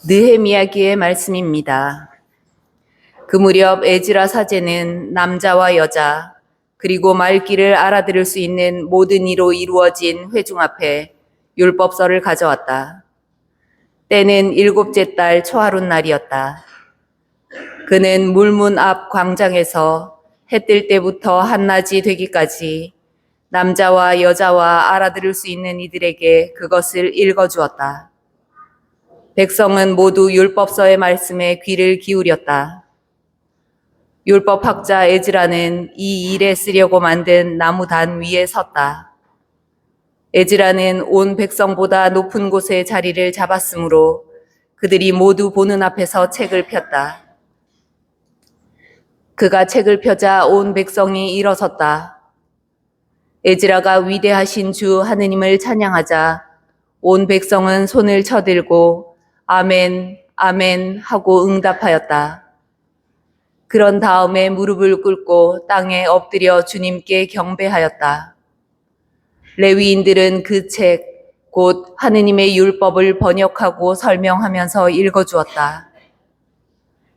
느헤미야기의 말씀입니다. 그 무렵 에즈라 사제는 남자와 여자 그리고 말귀를 알아들을 수 있는 모든 이로 이루어진 회중 앞에 율법서를 가져왔다. 때는 일곱째 달 초하룻 날이었다. 그는 물문 앞 광장에서 해 뜰 때부터 한낮이 되기까지 남자와 여자와 알아들을 수 있는 이들에게 그것을 읽어주었다. 백성은 모두 율법서의 말씀에 귀를 기울였다. 율법학자 에즈라는 이 일에 쓰려고 만든 나무단 위에 섰다. 에즈라는 온 백성보다 높은 곳에 자리를 잡았으므로 그들이 모두 보는 앞에서 책을 폈다. 그가 책을 펴자 온 백성이 일어섰다. 에즈라가 위대하신 주 하느님을 찬양하자 온 백성은 손을 쳐들고 아멘, 아멘 하고 응답하였다. 그런 다음에 무릎을 꿇고 땅에 엎드려 주님께 경배하였다. 레위인들은 그 책, 곧 하느님의 율법을 번역하고 설명하면서 읽어주었다.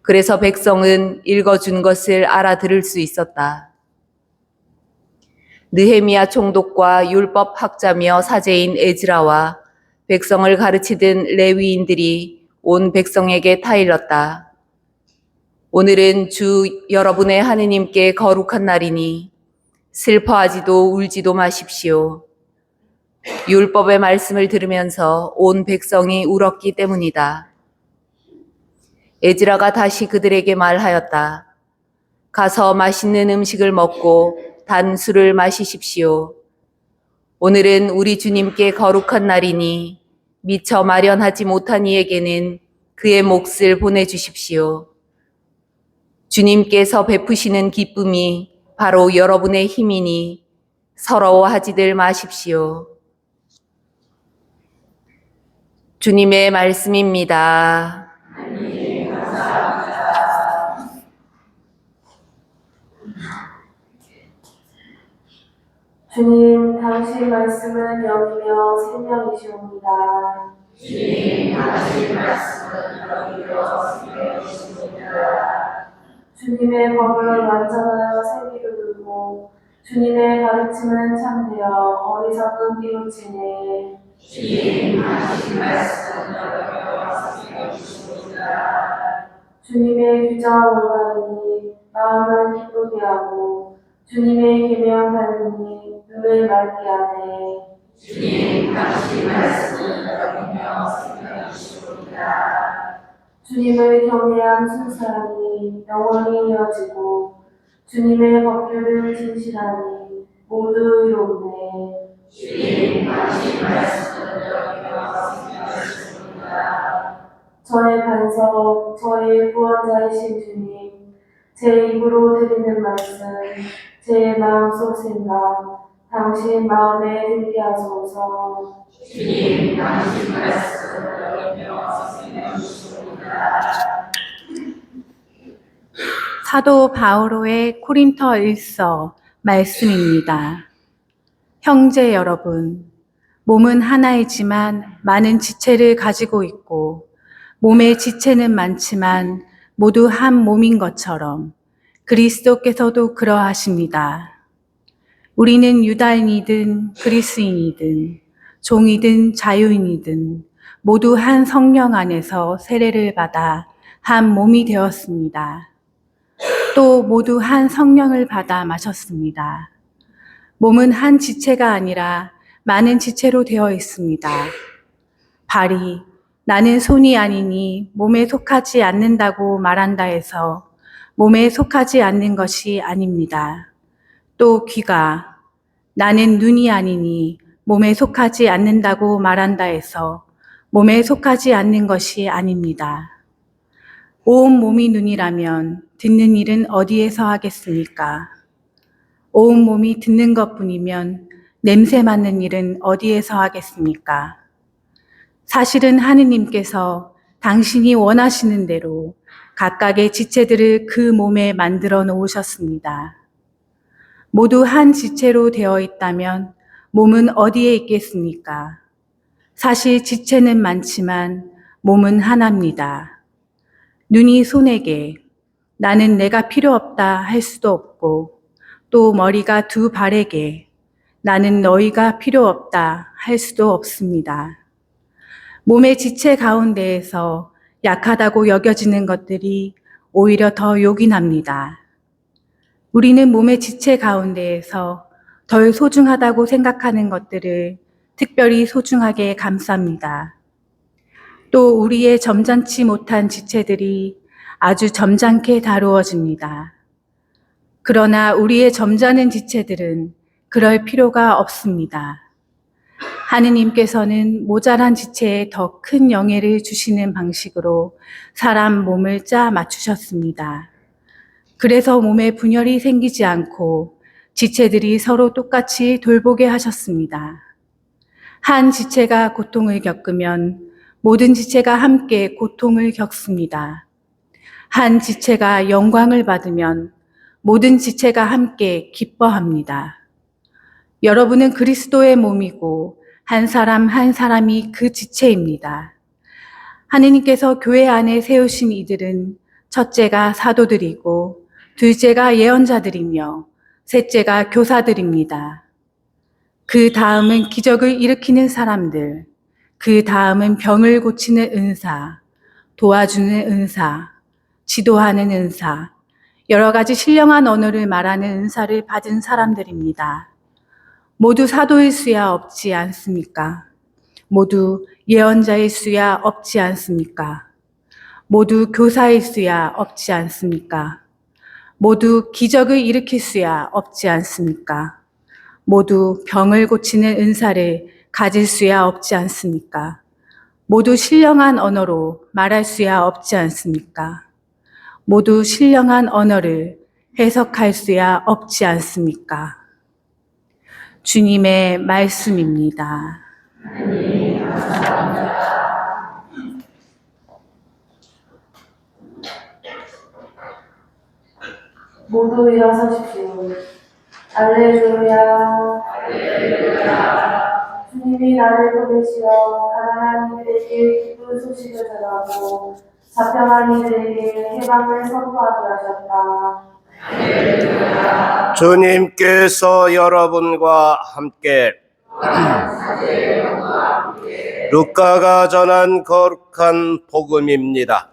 그래서 백성은 읽어준 것을 알아들을 수 있었다. 느헤미야 총독과 율법학자며 사제인 에즈라와 백성을 가르치던 레위인들이 온 백성에게 타일렀다. 오늘은 주 여러분의 하느님께 거룩한 날이니 슬퍼하지도 울지도 마십시오. 율법의 말씀을 들으면서 온 백성이 울었기 때문이다. 에즈라가 다시 그들에게 말하였다. 가서 맛있는 음식을 먹고 단 술을 마시십시오. 오늘은 우리 주님께 거룩한 날이니 미처 마련하지 못한 이에게는 그의 몫을 보내주십시오. 주님께서 베푸시는 기쁨이 바로 여러분의 힘이니 서러워하지들 마십시오. 주님의 말씀입니다. 주님, 당신 말씀은 영이며 생명이시옵니다. 주님, 당신 말씀은 영이며 생명이시옵니다. 주님의 법은 완전하여 생기를 두고 주님의 가르침은 참되어 어리석은 깨우치네. 주님, 당신 말씀은 영이며 생명이시옵니다. 주님의 규정 올바르니 마음을 기쁘게 하고 주님의 계명 바르니 눈을 맑게 하네. 주님, 당신 말씀은 영이며 생명이시옵니다. 주님을 경외한 순사함이 영원히 이어지고 주님의 법규를 진실하니 모두 의롭네. 주님, 당신 말씀은 영이며 생명이시옵니다. 저의 반석, 저의 구원자이신 주님, 제 입으로 드리는 말씀, 제 마음속 생각, 당신 마음에 들게 하소서. 주님, 당신 말씀은 영이며 생명이시옵니다. 사도 바오로의 코린토 일서 말씀입니다. 형제 여러분, 몸은 하나이지만 많은 지체를 가지고 있고 몸의 지체는 많지만 모두 한 몸인 것처럼 그리스도께서도 그러하십니다. 우리는 유다인이든 그리스인이든 종이든 자유인이든 모두 한 성령 안에서 세례를 받아 한 몸이 되었습니다. 또 모두 한 성령을 받아 마셨습니다. 몸은 한 지체가 아니라 많은 지체로 되어 있습니다. 발이 나는 손이 아니니 몸에 속하지 않는다고 말한다 해서 몸에 속하지 않는 것이 아닙니다. 또 귀가 나는 눈이 아니니 몸에 속하지 않는다고 말한다 해서 몸에 속하지 않는 것이 아닙니다. 온 몸이 눈이라면 듣는 일은 어디에서 하겠습니까? 온 몸이 듣는 것뿐이면 냄새 맡는 일은 어디에서 하겠습니까? 사실은 하느님께서 당신이 원하시는 대로 각각의 지체들을 그 몸에 만들어 놓으셨습니다. 모두 한 지체로 되어 있다면 몸은 어디에 있겠습니까? 사실 지체는 많지만 몸은 하나입니다. 눈이 손에게 나는 내가 필요 없다 할 수도 없고, 또 머리가 두 발에게 나는 너희가 필요 없다 할 수도 없습니다. 몸의 지체 가운데에서 약하다고 여겨지는 것들이 오히려 더 요긴합니다. 우리는 몸의 지체 가운데에서 덜 소중하다고 생각하는 것들을 특별히 소중하게 감쌉니다. 또 우리의 점잖지 못한 지체들이 아주 점잖게 다루어집니다. 그러나 우리의 점잖은 지체들은 그럴 필요가 없습니다. 하느님께서는 모자란 지체에 더 큰 영예를 주시는 방식으로 사람 몸을 짜 맞추셨습니다. 그래서 몸에 분열이 생기지 않고 지체들이 서로 똑같이 돌보게 하셨습니다. 한 지체가 고통을 겪으면 모든 지체가 함께 고통을 겪습니다. 한 지체가 영광을 받으면 모든 지체가 함께 기뻐합니다. 여러분은 그리스도의 몸이고 한 사람 한 사람이 그 지체입니다. 하느님께서 교회 안에 세우신 이들은 첫째가 사도들이고 둘째가 예언자들이며 셋째가 교사들입니다. 그 다음은 기적을 일으키는 사람들, 그 다음은 병을 고치는 은사, 도와주는 은사, 지도하는 은사, 여러 가지 신령한 언어를 말하는 은사를 받은 사람들입니다. 모두 사도일 수야 없지 않습니까? 모두 예언자일 수야 없지 않습니까? 모두 교사일 수야 없지 않습니까? 모두 기적을 일으킬 수야 없지 않습니까? 모두 병을 고치는 은사를 가질 수야 없지 않습니까? 모두 신령한 언어로 말할 수야 없지 않습니까? 모두 신령한 언어를 해석할 수야 없지 않습니까? 주님의 말씀입니다. 모두 일어서십시오. 할렐루야. 주님이 나를 보내시어 가난한 이들에게 기쁜 소식을 전하고 잡혀간 이들에게 해방을 선포하게 하셨다. 주님께서 여러분과 함께 루카가 전한 거룩한 복음입니다.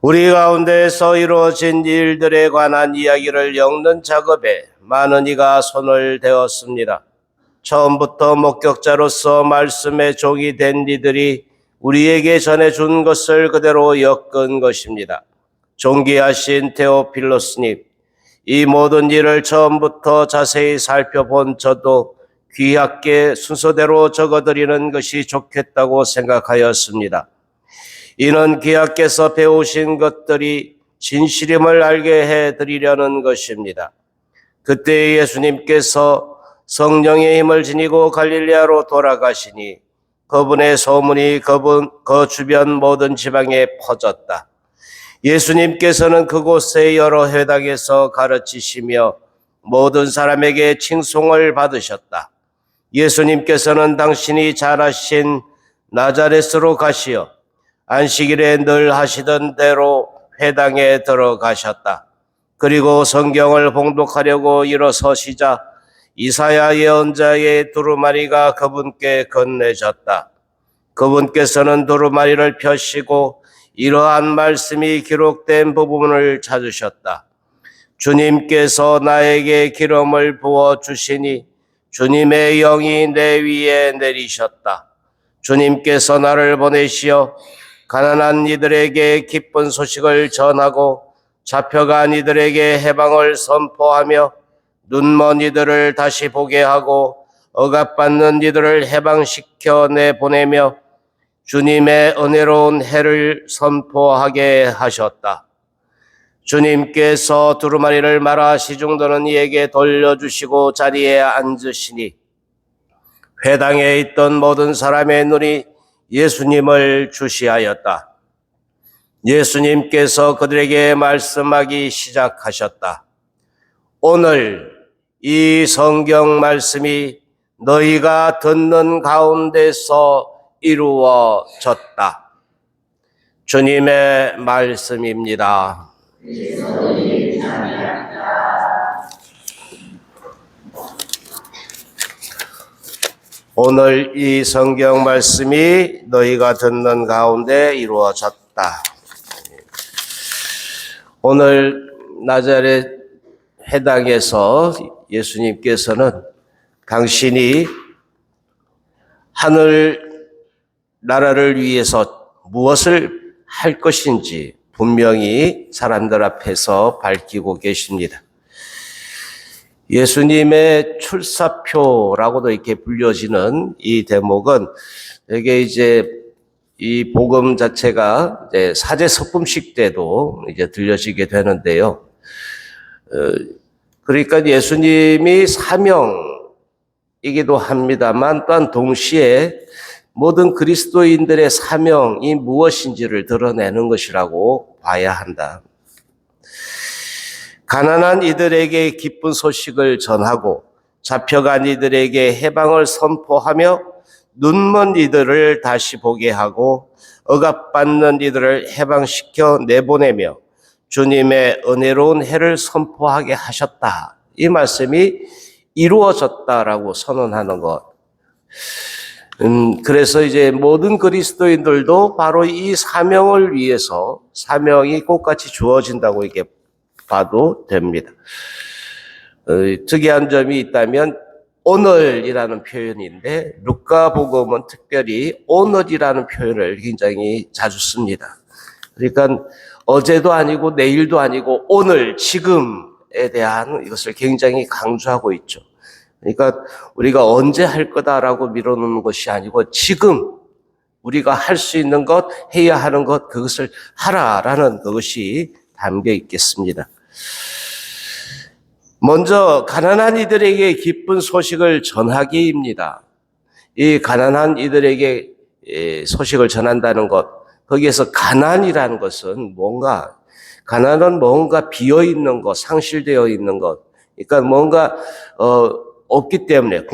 우리 가운데서 이루어진 일들에 관한 이야기를 엮는 작업에 많은 이가 손을 대었습니다. 처음부터 목격자로서 말씀의 종이 된 이들이 우리에게 전해준 것을 그대로 엮은 것입니다. 존귀하신 테오필로스님, 이 모든 일을 처음부터 자세히 살펴본 저도 귀하게 순서대로 적어드리는 것이 좋겠다고 생각하였습니다. 이는 귀하께서 배우신 것들이 진실임을 알게 해드리려는 것입니다. 그때 예수님께서 성령의 힘을 지니고 갈릴레아로 돌아가시니 그분의 소문이 그 주변 모든 지방에 퍼졌다. 예수님께서는 그곳의 여러 회당에서 가르치시며 모든 사람에게 칭송을 받으셨다. 예수님께서는 당신이 잘 아신 나자렛으로 가시어 안식일에 늘 하시던 대로 회당에 들어가셨다. 그리고 성경을 봉독하려고 일어서시자 이사야 예언자의 두루마리가 그분께 건네졌다. 그분께서는 두루마리를 펴시고 이러한 말씀이 기록된 부분을 찾으셨다. 주님께서 나에게 기름을 부어주시니 주님의 영이 내 위에 내리셨다. 주님께서 나를 보내시어 가난한 이들에게 기쁜 소식을 전하고 잡혀간 이들에게 해방을 선포하며 눈먼 이들을 다시 보게 하고 억압받는 이들을 해방시켜 내보내며 주님의 은혜로운 해를 선포하게 하셨다. 주님께서 두루마리를 말아 시중도는 이에게 돌려주시고 자리에 앉으시니 회당에 있던 모든 사람의 눈이 예수님을 주시하였다. 예수님께서 그들에게 말씀하기 시작하셨다. 오늘 이 성경 말씀이 너희가 듣는 가운데서 이루어졌다. 주님의 말씀입니다. 오늘 이 성경 말씀이 너희가 듣는 가운데 이루어졌다. 오늘 나자렛 회당에서 예수님께서는 당신이 하늘 나라를 위해서 무엇을 할 것인지 분명히 사람들 앞에서 밝히고 계십니다. 예수님의 출사표라고도 이렇게 불려지는 이 대목은 이게 이제 이 복음 자체가 이제 사제 석금식 때도 이제 들려지게 되는데요. 그러니까 예수님이 사명이기도 합니다만 또한 동시에 모든 그리스도인들의 사명이 무엇인지를 드러내는 것이라고 봐야 한다. 가난한 이들에게 기쁜 소식을 전하고 잡혀간 이들에게 해방을 선포하며 눈먼 이들을 다시 보게 하고 억압받는 이들을 해방시켜 내보내며 주님의 은혜로운 해를 선포하게 하셨다. 이 말씀이 이루어졌다라고 선언하는 것. 그래서 이제 모든 그리스도인들도 바로 이 사명을 위해서 사명이 똑같이 주어진다고 이렇게 봐도 됩니다. 특이한 점이 있다면 오늘이라는 표현인데 루카복음은 특별히 오늘이라는 표현을 굉장히 자주 씁니다. 그러니까 어제도 아니고 내일도 아니고 오늘 지금에 대한 이것을 굉장히 강조하고 있죠. 그러니까 우리가 언제 할 거다라고 미뤄놓는 것이 아니고 지금 우리가 할 수 있는 것, 해야 하는 것, 그것을 하라라는 그것이 담겨 있겠습니다. 먼저 가난한 이들에게 기쁜 소식을 전하기입니다. 이 가난한 이들에게 소식을 전한다는 것, 거기에서 가난이라는 것은 가난은 뭔가 비어있는 것, 상실되어 있는 것, 그러니까 뭔가 없기 때문에,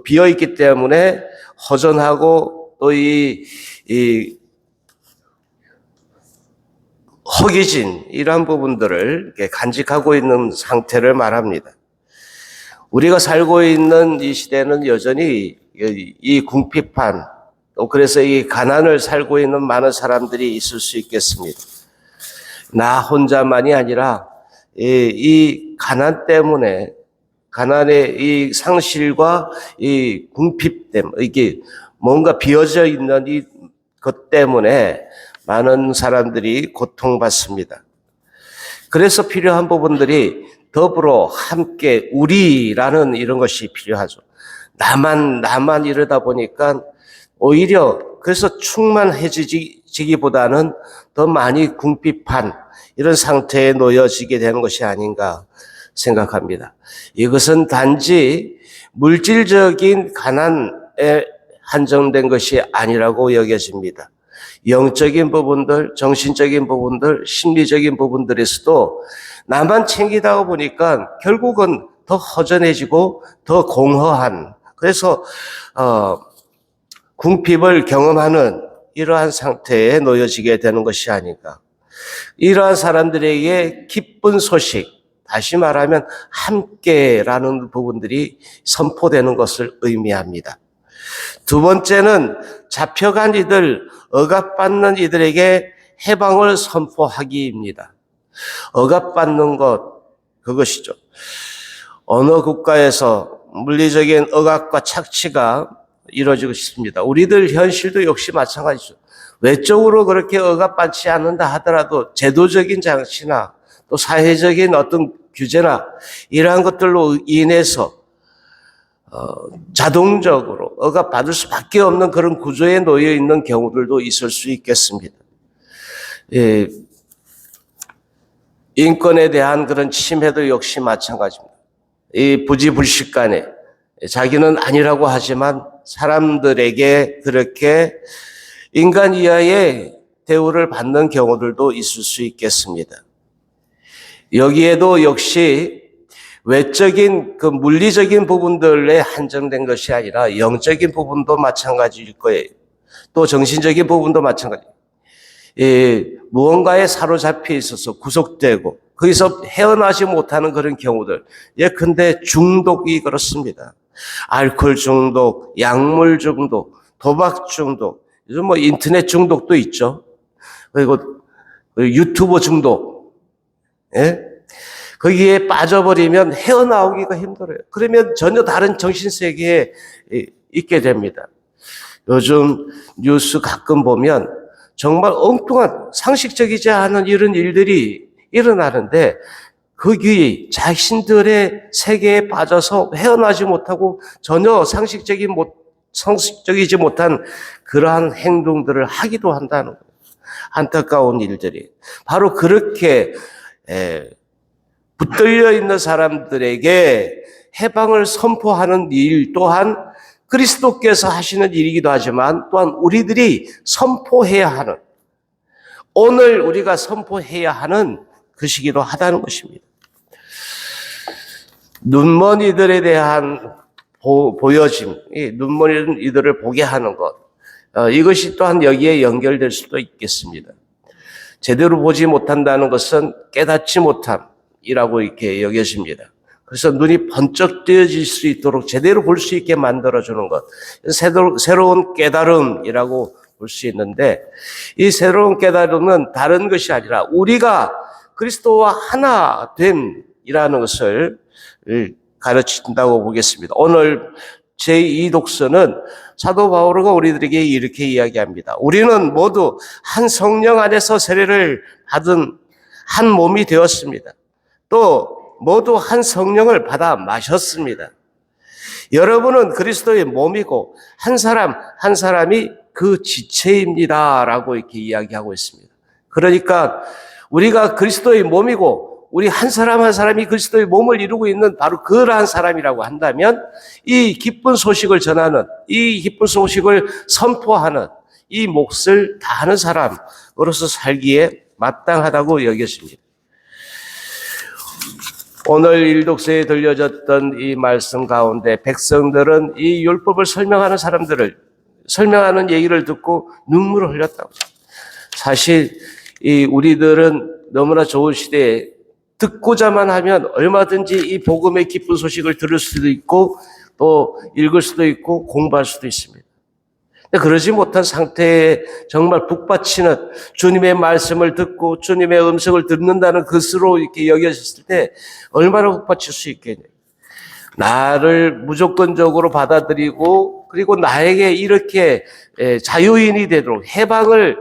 비어있기 때문에 허전하고 또 허기진 이러한 부분들을 간직하고 있는 상태를 말합니다. 우리가 살고 있는 이 시대는 여전히 이 궁핍한 또 그래서 이 가난을 살고 있는 많은 사람들이 있을 수 있겠습니다. 나 혼자만이 아니라 이 가난 때문에 가난의 이 상실과 이 궁핍 때문에 이게 뭔가 비어져 있는 것 때문에 많은 사람들이 고통받습니다. 그래서 필요한 부분들이 더불어 함께 우리라는 이런 것이 필요하죠. 나만 이러다 보니까 오히려 그래서 충만해지기보다는 더 많이 궁핍한 이런 상태에 놓여지게 되는 것이 아닌가 생각합니다. 이것은 단지 물질적인 가난에 한정된 것이 아니라고 여겨집니다. 영적인 부분들, 정신적인 부분들, 심리적인 부분들에서도 나만 챙기다 보니까 결국은 더 허전해지고 더 공허한 그래서 궁핍을 경험하는 이러한 상태에 놓여지게 되는 것이 아닌가. 이러한 사람들에게 기쁜 소식, 다시 말하면 함께라는 부분들이 선포되는 것을 의미합니다. 두 번째는 잡혀간 이들, 억압받는 이들에게 해방을 선포하기입니다. 억압받는 것, 그것이죠. 어느 국가에서 물리적인 억압과 착취가 이루어지고 있습니다. 우리들 현실도 역시 마찬가지죠. 외적으로 그렇게 억압받지 않는다 하더라도 제도적인 장치나 또 사회적인 어떤 규제나 이러한 것들로 인해서 자동적으로 억압받을 수밖에 없는 그런 구조에 놓여 있는 경우들도 있을 수 있겠습니다. 예, 인권에 대한 그런 침해도 역시 마찬가지입니다. 이 부지불식간에 자기는 아니라고 하지만 사람들에게 그렇게 인간 이하의 대우를 받는 경우들도 있을 수 있겠습니다. 여기에도 역시 외적인 그 물리적인 부분들에 한정된 것이 아니라 영적인 부분도 마찬가지일 거예요. 또 정신적인 부분도 마찬가지. 무언가에 사로잡혀 있어서 구속되고 거기서 헤어나지 못하는 그런 경우들. 예컨대 중독이 그렇습니다. 알코올 중독, 약물 중독, 도박 중독, 요즘 뭐 인터넷 중독도 있죠. 그리고 유튜브 중독. 예? 거기에 빠져버리면 헤어나오기가 힘들어요. 그러면 전혀 다른 정신세계에 있게 됩니다. 요즘 뉴스 가끔 보면 정말 엉뚱한 상식적이지 않은 이런 일들이 일어나는데 거기 자신들의 세계에 빠져서 헤어나지 못하고 전혀 상식적이지 못한 그러한 행동들을 하기도 한다는 거예요. 안타까운 일들이. 바로 그렇게 붙들려 있는 사람들에게 해방을 선포하는 일 또한 그리스도께서 하시는 일이기도 하지만 또한 우리들이 선포해야 하는, 오늘 우리가 선포해야 하는 것이기도 하다는 것입니다. 눈먼 이들에 대한 보여짐, 눈먼 이들을 보게 하는 것, 이것이 또한 여기에 연결될 수도 있겠습니다. 제대로 보지 못한다는 것은 깨닫지 못함이라고 이렇게 여겨집니다. 그래서 눈이 번쩍 뜨여질 수 있도록 제대로 볼 수 있게 만들어주는 것, 새로운 깨달음이라고 볼 수 있는데, 이 새로운 깨달음은 다른 것이 아니라 우리가 그리스도와 하나 됨이라는 것을 가르친다고 보겠습니다. 오늘 제2 독서는 사도 바오로가 우리들에게 이렇게 이야기합니다. 우리는 모두 한 성령 안에서 세례를 받은 한 몸이 되었습니다. 또 모두 한 성령을 받아 마셨습니다. 여러분은 그리스도의 몸이고 한 사람 한 사람이 그 지체입니다 라고 이렇게 이야기하고 있습니다. 그러니까 우리가 그리스도의 몸이고 우리 한 사람 한 사람이 그리스도의 몸을 이루고 있는 바로 그러한 사람이라고 한다면 이 기쁜 소식을 전하는, 이 기쁜 소식을 선포하는 이 몫을 다하는 사람으로서 살기에 마땅하다고 여겼습니다. 오늘 일독서에 들려졌던 이 말씀 가운데 백성들은 이 율법을 설명하는 얘기를 듣고 눈물을 흘렸다고. 사실 우리들은 너무나 좋은 시대에 듣고자만 하면 얼마든지 이 복음의 기쁜 소식을 들을 수도 있고 또 읽을 수도 있고 공부할 수도 있습니다. 그러지 못한 상태에 정말 북받치는 주님의 말씀을 듣고 주님의 음성을 듣는다는 것으로 이렇게 여겨졌을 때 얼마나 북받칠 수 있겠냐. 나를 무조건적으로 받아들이고 그리고 나에게 이렇게 자유인이 되도록 해방을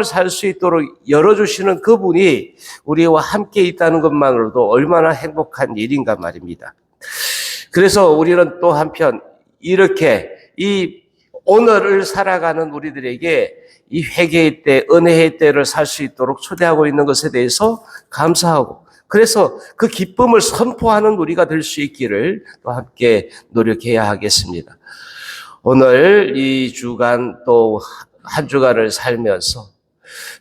살 수 있도록 열어주시는 그분이 우리와 함께 있다는 것만으로도 얼마나 행복한 일인가 말입니다. 그래서 우리는 또 한편 이렇게 이 오늘을 살아가는 우리들에게 이 회개의 때, 은혜의 때를 살 수 있도록 초대하고 있는 것에 대해서 감사하고 그래서 그 기쁨을 선포하는 우리가 될 수 있기를 또 함께 노력해야 하겠습니다. 오늘 이 주간 또 한 주간을 살면서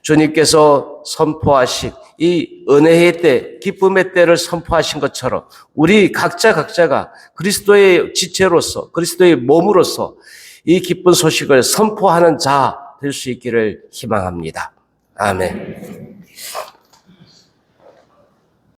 주님께서 선포하신 이 은혜의 때, 기쁨의 때를 선포하신 것처럼 우리 각자가 그리스도의 지체로서 그리스도의 몸으로서 이 기쁜 소식을 선포하는 자 될 수 있기를 희망합니다. 아멘.